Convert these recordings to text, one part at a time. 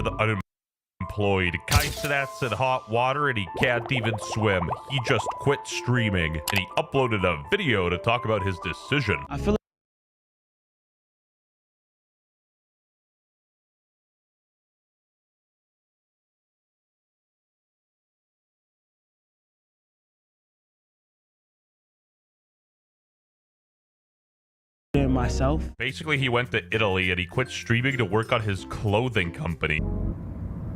the unemployed. Kai Cenat's in hot water and he can't even swim. He just quit streaming and he uploaded a video to talk about his decision. I feel myself. Basically, he went to Italy and he quit streaming to work on his clothing company.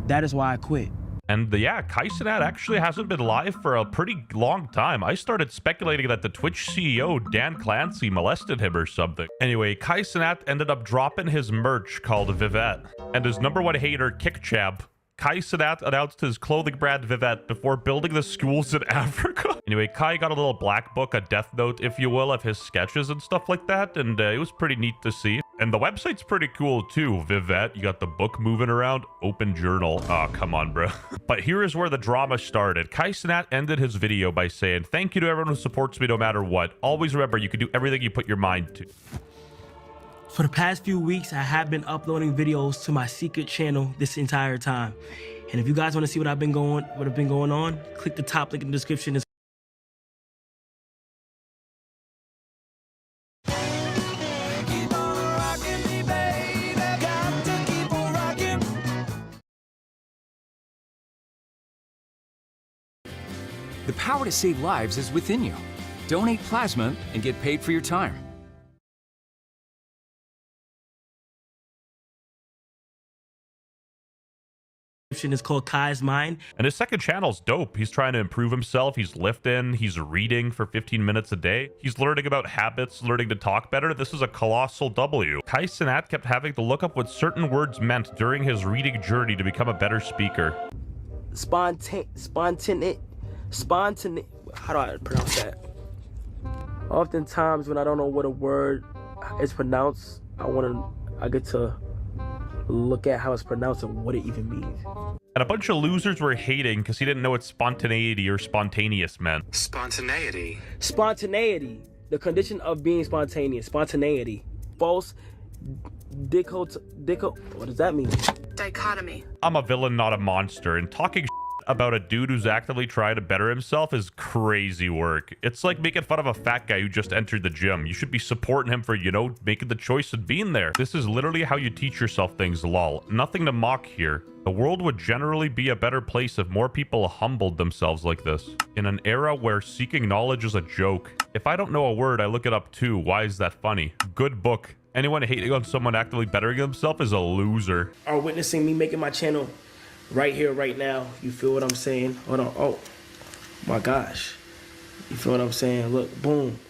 That is why I quit. And yeah, Kai Cenat actually hasn't been live for a pretty long time. I started speculating that the Twitch CEO, Dan Clancy, molested him or something. Anyway, Kai Cenat ended up dropping his merch called Vivette. And his #1 hater, Kickchamp, Kai Cenat announced his clothing brand Vivette before building the schools in Africa. Anyway, Kai got a little black book, a death note, if you will, of his sketches and stuff like that, and it was pretty neat to see. And the website's pretty cool too, Vivette. You got the book moving around, open journal. Oh, come on, bro. But here is where the drama started. Kai Cenat ended his video by saying, "Thank you to everyone who supports me no matter what. Always remember, you can do everything you put your mind to." For the past few weeks, I have been uploading videos to my secret channel this entire time. And if you guys want to see what I've been going on, click the top link in the description. The power to save lives is within you. Donate plasma and get paid for your time. Is called Kai's Mind. And his second channel's dope. He's trying to improve himself. He's lifting. He's reading for 15 minutes a day. He's learning about habits, learning to talk better. This is a colossal W. Kai Cenat kept having to look up what certain words meant during his reading journey to become a better speaker. Spontaneity. How do I pronounce that? Oftentimes when I don't know what a word is pronounced, I get to look at how it's pronounced and what it even means. And a bunch of losers were hating because he didn't know what spontaneity or spontaneous meant. Spontaneity. Spontaneity. The condition of being spontaneous. Spontaneity. False what does that mean? Dichotomy. I'm a villain, not a monster, and talking about a dude who's actively trying to better himself is crazy work. It's like making fun of a fat guy who just entered the gym. You should be supporting him for, you know, making the choice and being there. This is literally how you teach yourself things, lol. Nothing to mock here. The world would generally be a better place if more people humbled themselves like this. In an era where seeking knowledge is a joke. If I don't know a word, I look it up too. Why is that funny? Good book. Anyone hating on someone actively bettering himself is a loser. Are witnessing me making my channel right here, right now. You feel what I'm saying? Hold on. Oh, my gosh. You feel what I'm saying? Look, boom.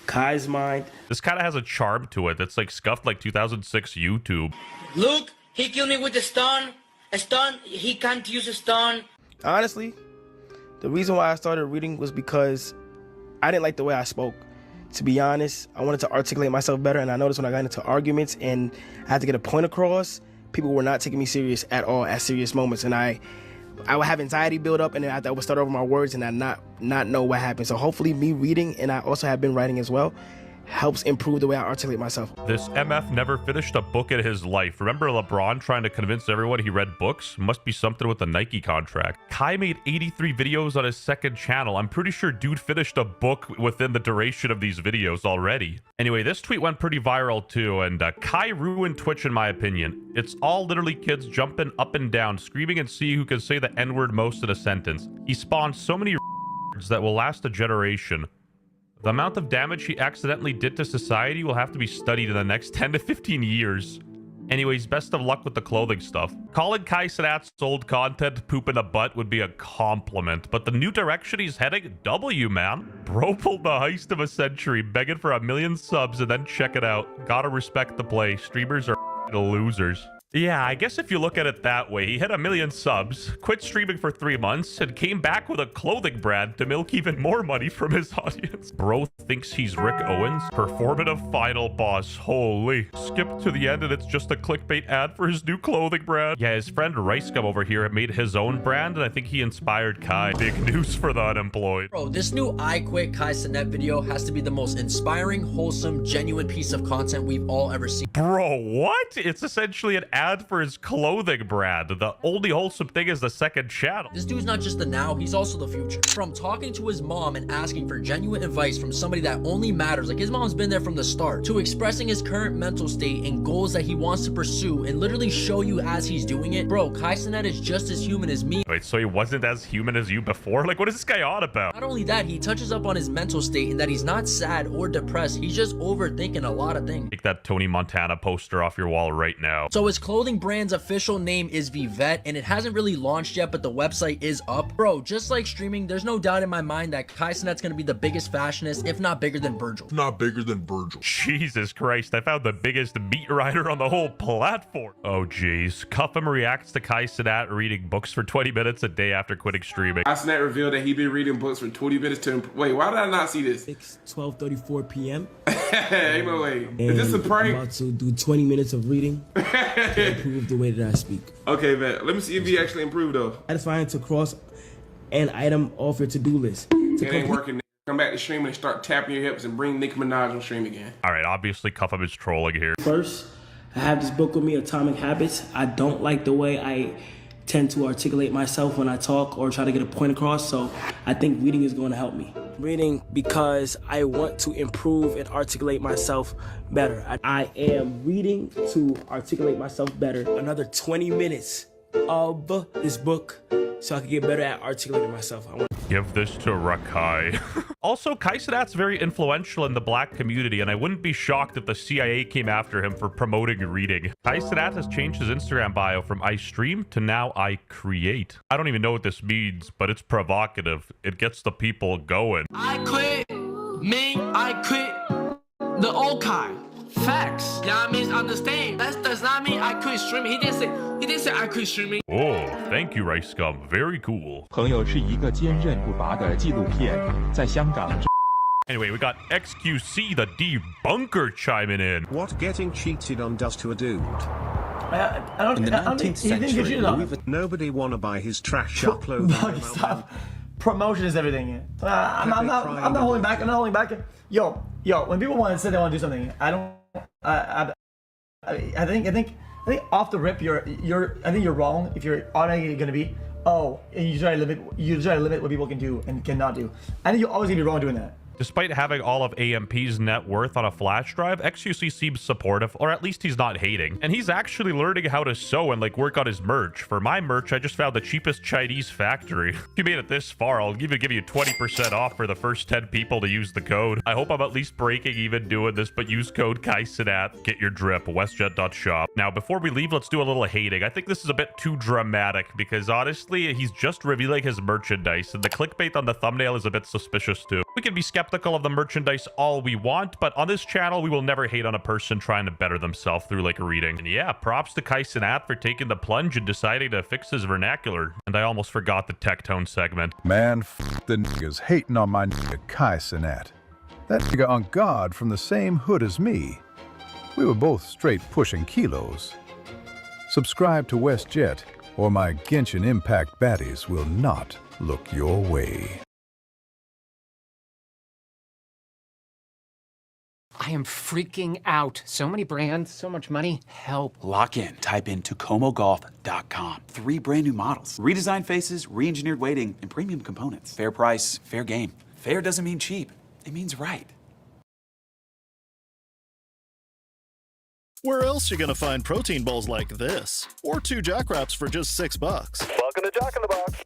Kai's Mind. This kind of has a charm to it that's like scuffed like 2006 YouTube. Look, he killed me with a stun. A stun, he can't use a stun. Honestly, the reason why I started reading was because I didn't like the way I spoke. To be honest, I wanted to articulate myself better, and I noticed when I got into arguments and I had to get a point across, people were not taking me serious at all at serious moments, and I would have anxiety build up, and then I would start over my words and I not know what happened. So hopefully me reading, and I also have been writing as well, helps improve the way I articulate myself. This MF never finished a book in his life. Remember LeBron trying to convince everyone he read books? Must be something with the Nike contract. Kai made 83 videos on his second channel. I'm pretty sure dude finished a book within the duration of these videos already. Anyway, this tweet went pretty viral too, and Kai ruined Twitch in my opinion. It's all literally kids jumping up and down, screaming and see who can say the N-word most in a sentence. He spawned so many words that will last a generation. The amount of damage he accidentally did to society will have to be studied in the next 10 to 15 years. Anyways, best of luck with the clothing stuff. Calling Kai Cenat's old content poop in a butt would be a compliment, but the new direction he's heading, W, man. Bro pulled the heist of a century, begging for 1 million subs, and then check it out. Gotta respect the play. Streamers are losers. Yeah, I guess if you look at it that way, he hit 1 million subs, quit streaming for 3 months, and came back with a clothing brand to milk even more money from his audience. Bro thinks he's Rick Owens. Performative final boss. Holy. Skip to the end and it's just a clickbait ad for his new clothing brand. Yeah, his friend Ricegum over here made his own brand, and I think he inspired Kai. Big news for the unemployed. Bro, this new I Quit Kai Cenat video has to be the most inspiring, wholesome, genuine piece of content we've all ever seen. Bro, what? It's essentially an ad ad for his clothing brand. The only wholesome thing is the second channel. This dude's not just the now, he's also the future. From talking to his mom and asking for genuine advice from somebody that only matters, like his mom's been there from the start, to expressing his current mental state and goals that he wants to pursue and literally show you as he's doing it. Bro, Kai Cenat is just as human as me. Wait, so he wasn't as human as you before? Like, what is this guy on about? Not only that, he touches up on his mental state and that he's not sad or depressed, he's just overthinking a lot of things. Take that Tony Montana poster off your wall right now. So his clothing brand's official name is Vivette, and it hasn't really launched yet, but the website is up. Bro, just like streaming, there's no doubt in my mind that Kai Cenat's gonna be the biggest fashionist, if not bigger than Virgil. Not bigger than Virgil. Jesus Christ, I found the biggest meat rider on the whole platform. Oh jeez. Cuffham reacts to Kai Cenat reading books for 20 minutes a day after quitting streaming. Cenat revealed that he'd been reading books for 20 minutes to wait, why did I not see this? 12:34 p.m. Ain't no way. Is this a prank? I'm about to do 20 minutes of reading to improve the way that I speak. Okay, man. Let me see if he actually improved though. Satisfying to cross an item off your to-do list. It ain't working. Come back to stream and start tapping your hips and bring Nicki Minaj on stream again. All right, obviously Cuffham is trolling here. First, I have this book with me, Atomic Habits. I don't like the way I tend to articulate myself when I talk or try to get a point across, so I think reading is going to help me. Reading because I want to improve and articulate myself better. I am reading to articulate myself better. Another 20 minutes of this book so I can get better at articulating myself. Give this to Rakai. Also, Kai Cenat's very influential in the black community, and I wouldn't be shocked if the CIA came after him for promoting reading. Kai Cenat has changed his Instagram bio from I stream to now I create. I don't even know what this means, but it's provocative. It gets the people going. I quit. I quit the old Kai. Facts. Yeah, I mean, understand. That does not mean I quit streaming. He didn't say I quit streaming. Oh, thank you, Rice Scum. Very cool. 朋友是一个坚韧不拔的纪录片，在香港。 Anyway, we got XQC, the debunker, chiming in. What getting cheated on does to a dude? In the 19th century, Nobody wanna buy his trash shop clothing. Stop. Promotion is everything. I'm not holding back. I'm not holding back. Yo, when people want to say they want to do something, I think off the rip, I think you're wrong if you're automatically gonna be, and you try to limit what people can do and cannot do. I think you're always gonna be wrong doing that. Despite having all of AMP's net worth on a flash drive, XQC seems supportive, or at least he's not hating. And he's actually learning how to sew and like work on his merch. For my merch, I just found the cheapest Chinese factory. If you made it this far, I'll even give you 20% off for the first 10 people to use the code. I hope I'm at least breaking even doing this, but use code Kai Cenat. Get your drip, westjet.shop. Now, before we leave, let's do a little hating. I think this is a bit too dramatic because honestly, he's just revealing his merchandise and the clickbait on the thumbnail is a bit suspicious too. We can be skeptical of the merchandise all we want, but on this channel, we will never hate on a person trying to better themselves through like reading. And yeah, props to Kai Cenat for taking the plunge and deciding to fix his vernacular. And I almost forgot the tech tone segment. Man, f the niggas hating on my nigga Kai Cenat. That nigga on guard from the same hood as me. We were both straight pushing kilos. Subscribe to WestJet, or my Genshin Impact baddies will not look your way. I am freaking out. So many brands, so much money. Help. Lock in. Type in TacomoGolf.com. 3 brand new models. Redesigned faces, re-engineered weighting, and premium components. Fair price, fair game. Fair doesn't mean cheap. It means right. Where else you gonna find protein balls like this? Or 2 Jack Wraps for just $6? Welcome to Jack in the Box.